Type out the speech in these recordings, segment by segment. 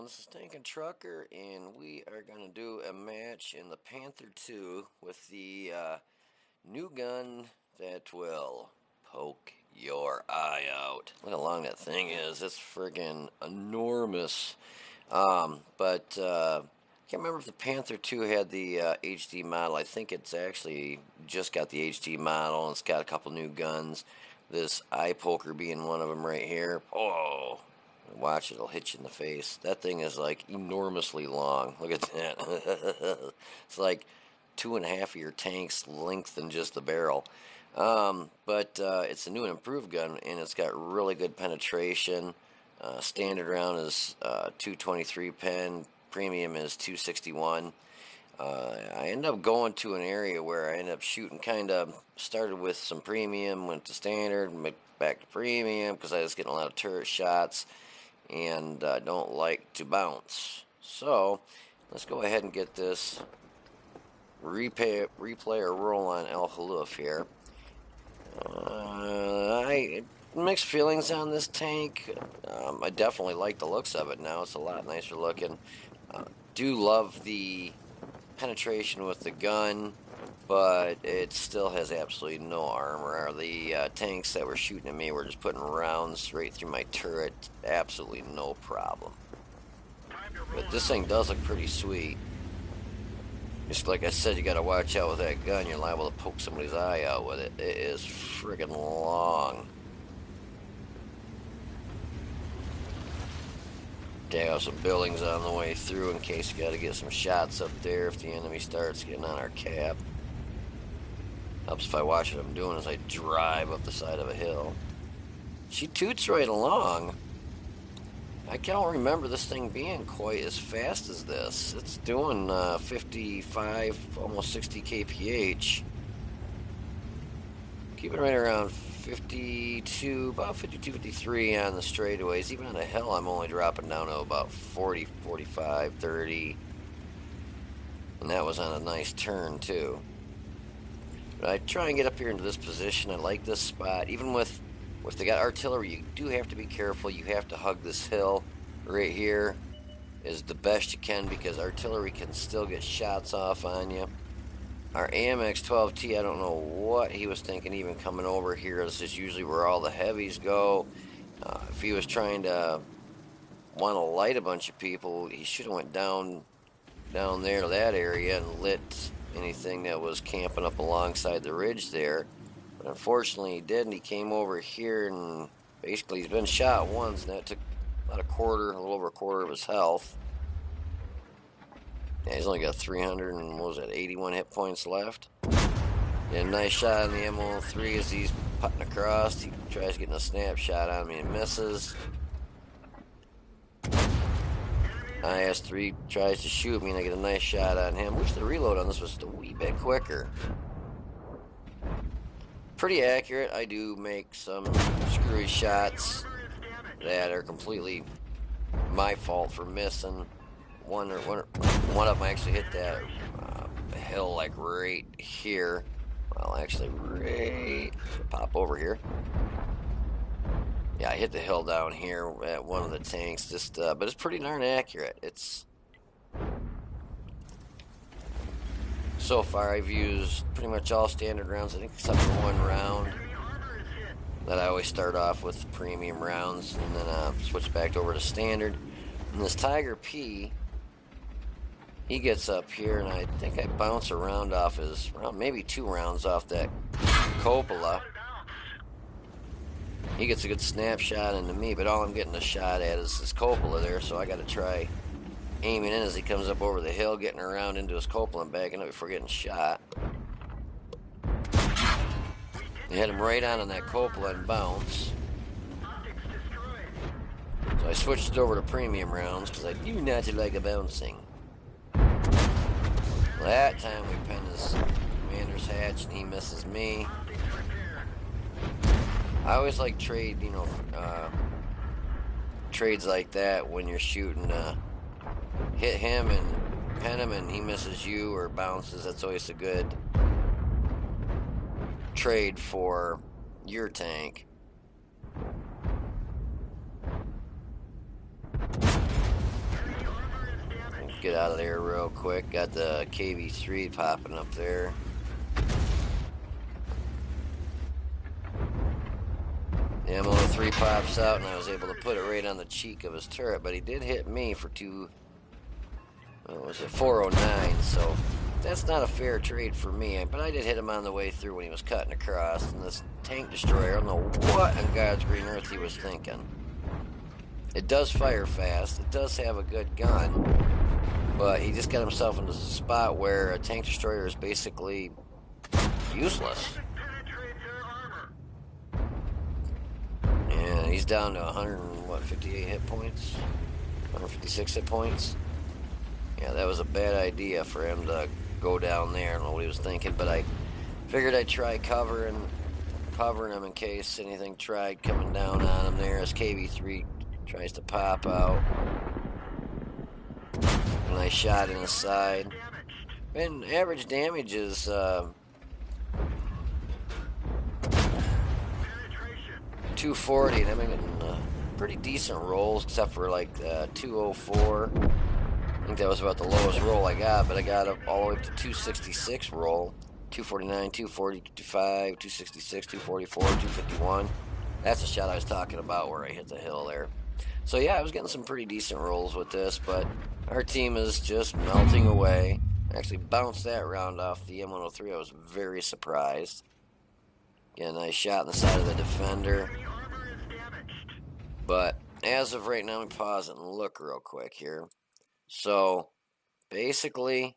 everyone, this is Tank and Trucker, and we are going to do a match in the Panther 2 with the new gun that will poke your eye out. Look how long that thing is. It's friggin' enormous. I can't remember if the Panther 2 had the HD model. I think it's actually just got the HD model, and it's got a couple new guns. This eye poker being one of them right here. Oh! Watch, it'll hit you in the face. That thing is like enormously long. Look at that. It's like 2.5 of your tank's length than just the barrel. It's a new and improved gun, and it's got really good penetration. Standard round is 223 pen. Premium is 261. I ended up going to an area where I ended up shooting started with some premium, went to standard, went back to premium because I was getting a lot of turret shots and don't like to bounce. So let's go ahead and get this replay or roll on El Haluf here. I mixed feelings on this tank. I definitely like the looks of it now. It's a lot nicer looking. Do love the penetration with the gun, but it still has absolutely no armor. The tanks that were shooting at me were just putting rounds right through my turret. Absolutely no problem. But this thing does look pretty sweet. Just like I said, you gotta watch out with that gun. You're liable to poke somebody's eye out with it. It is friggin' long. Take out some buildings on the way through in case you gotta get some shots up there if the enemy starts getting on our cap. Helps if I watch what I'm doing as I drive up the side of a hill. She toots right along. I can't remember this thing being quite as fast as this. It's doing 55, almost 60 kph. Keep it right around 52, about 52, 53 on the straightaways. Even on the hill, I'm only dropping down to about 40, 45, 30. And that was on a nice turn, too. But I try and get up here into this position. I like this spot. Even if they got artillery, you do have to be careful. You have to hug this hill right here is the best you can because artillery can still get shots off on you. Our AMX-12T, I don't know what he was thinking even coming over here. This is usually where all the heavies go. If he was trying to want to light a bunch of people, he should have went down there to that area and lit anything that was camping up alongside the ridge there. But unfortunately he didn't. He came over here and basically he's been shot once, and that took about a little over a quarter of his health. Yeah, he's only got 300 and what was that, 81 hit points left. Get a nice shot on the M103 as he's putting across. He tries getting a snapshot on me and misses. IS-3 tries to shoot me and I get a nice shot on him. Wish the reload on this was just a wee bit quicker. Pretty accurate. I do make some screwy shots that are completely my fault for missing. One of them actually hit that hill like right here. Well, actually, pop over here. Yeah, I hit the hill down here at one of the tanks. But it's pretty darn accurate. So far, I've used pretty much all standard rounds. I think except for one round that I always start off with premium rounds and then switch back over to standard. And this Tiger P, he gets up here, and I think I bounce a round off maybe 2 rounds off that cupola. He gets a good snapshot into me, but all I'm getting a shot at is his cupola there, so I got to try aiming in as he comes up over the hill, getting around into his cupola and backing up before getting shot. I hit him right on that cupola and bounce. So I switched over to premium rounds because I do not like a bouncing. That time we pin his commander's hatch and he misses me. I always like trades like that when you're shooting. Hit him and pin him and he misses you or bounces. That's always a good trade for your tank. get out of there real quick. Got the KV3 popping up there. The M103 pops out, and I was able to put it right on the cheek of his turret, but he did hit me for 409, so that's not a fair trade for me. But I did hit him on the way through when he was cutting across, and this tank destroyer, I don't know what on God's green earth he was thinking. It does fire fast, it does have a good gun, but he just got himself into a spot where a tank destroyer is basically useless. And he's down to 158 hit points, 156 hit points. Yeah, that was a bad idea for him to go down there. I don't know what he was thinking, but I figured I'd try covering him in case anything tried coming down on him there as KV3 tries to pop out. A nice shot in the side. And average damage is 240, and I'm getting pretty decent rolls, except for like 204. I think that was about the lowest roll I got, but I got up all the way up to 266 roll. 249, 240, 255, 266, 244, 251. That's the shot I was talking about where I hit the hill there. So yeah, I was getting some pretty decent rolls with this, but our team is just melting away. I actually bounced that round off the M103. I was very surprised. Get a nice shot in the side of the defender. But as of right now, let me pause it and look real quick here. So basically,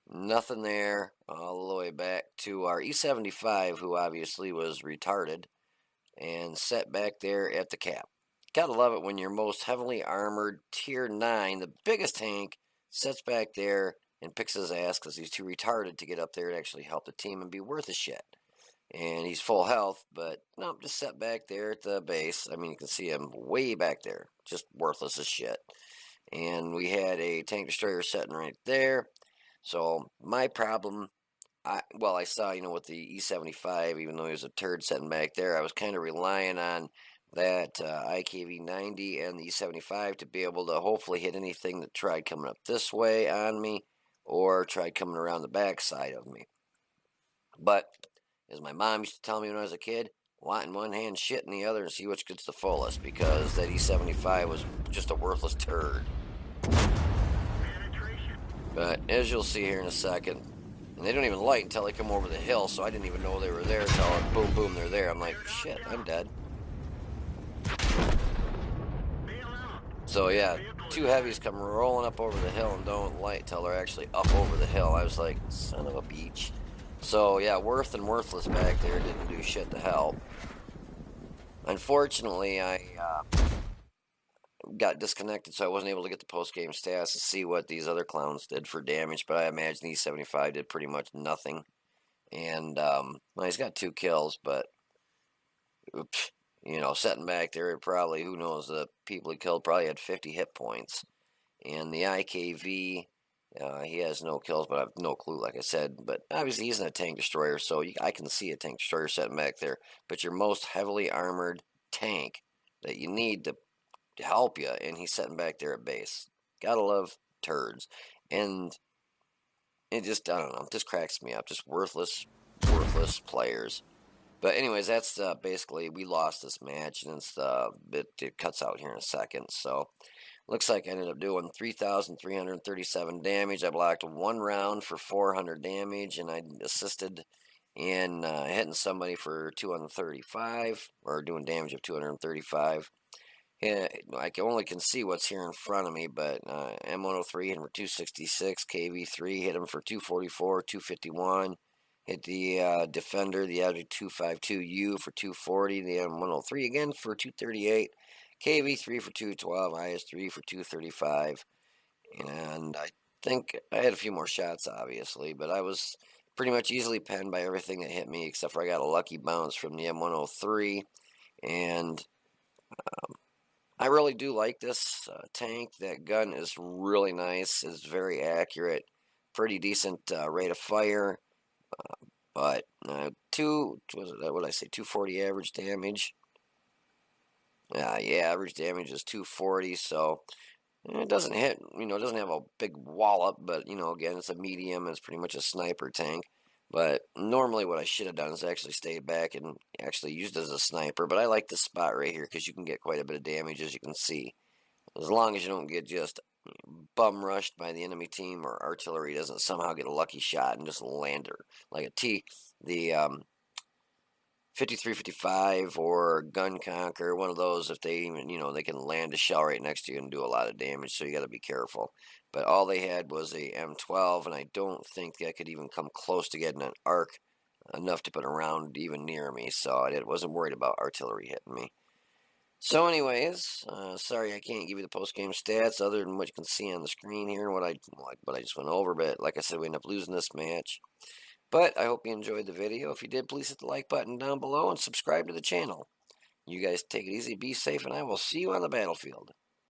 nothing there all the way back to our E75, who obviously was retarded and set back there at the cap. Gotta love it when your most heavily armored tier 9, the biggest tank, sits back there and picks his ass because he's too retarded to get up there and actually help the team and be worth a shit. And he's full health, but no, just set back there at the base. I mean, you can see him way back there, just worthless as shit. And we had a tank destroyer sitting right there. So my problem, I saw, with the E75, even though he was a turd sitting back there, I was kind of relying on that IKV-90 and the E75 to be able to hopefully hit anything that tried coming up this way on me or tried coming around the back side of me. But as my mom used to tell me when I was a kid, want in one hand, shit in the other, and see which gets the fullest, because that E75 was just a worthless turd. But as you'll see here in a second, and they don't even light until they come over the hill, so I didn't even know they were there until boom, boom, they're there. I'm like, shit, I'm dead. So yeah, two heavies come rolling up over the hill and don't light till they're actually up over the hill. I was like, son of a beach. So yeah, worth and worthless back there didn't do shit to help. Unfortunately, I got disconnected, so I wasn't able to get the post-game stats to see what these other clowns did for damage, but I imagine E75 did pretty much nothing. And, he's got 2 kills, but, oops, sitting back there, probably, who knows, the people he killed probably had 50 hit points. And the IKV, he has no kills, but I have no clue, like I said. But obviously, he's not a tank destroyer, so I can see a tank destroyer sitting back there. But your most heavily armored tank that you need to help you, and he's sitting back there at base. Gotta love turds. And it just, I don't know, it just cracks me up. Just worthless players. But anyways, that's basically, we lost this match, and it cuts out here in a second. So looks like I ended up doing 3,337 damage. I blocked 1 round for 400 damage, and I assisted in hitting somebody for 235, or doing damage of 235. Yeah, I only can see what's here in front of me, but M103 hit him for 266, KV3 hit him for 244, 251, hit the Defender, the Audi 252U for 240, the M103 again for 238, KV3 for 212, IS3 for 235, and I think I had a few more shots, obviously, but I was pretty much easily penned by everything that hit me, except for I got a lucky bounce from the M103, and I really do like this tank. That gun is really nice. It's very accurate. Pretty decent rate of fire. But what did I say? 240 average damage. Yeah, average damage is 240. So And it doesn't hit, it doesn't have a big wallop, but, again, it's a medium. It's pretty much a sniper tank. But normally what I should have done is actually stayed back and actually used it as a sniper. But I like this spot right here because you can get quite a bit of damage, as you can see. As long as you don't get just bum rushed by the enemy team, or artillery doesn't somehow get a lucky shot and just land her. Like the 53-55 or Gun Conquer, one of those, if they even, they can land a shell right next to you and do a lot of damage, so you got to be careful. But all they had was a M12, and I don't think I could even come close to getting an arc enough to put a round even near me, so I wasn't worried about artillery hitting me. So anyways, sorry I can't give you the post-game stats other than what you can see on the screen here and what I just went over, but like I said, we ended up losing this match. But I hope you enjoyed the video. If you did, please hit the like button down below and subscribe to the channel. You guys take it easy, be safe, and I will see you on the battlefield.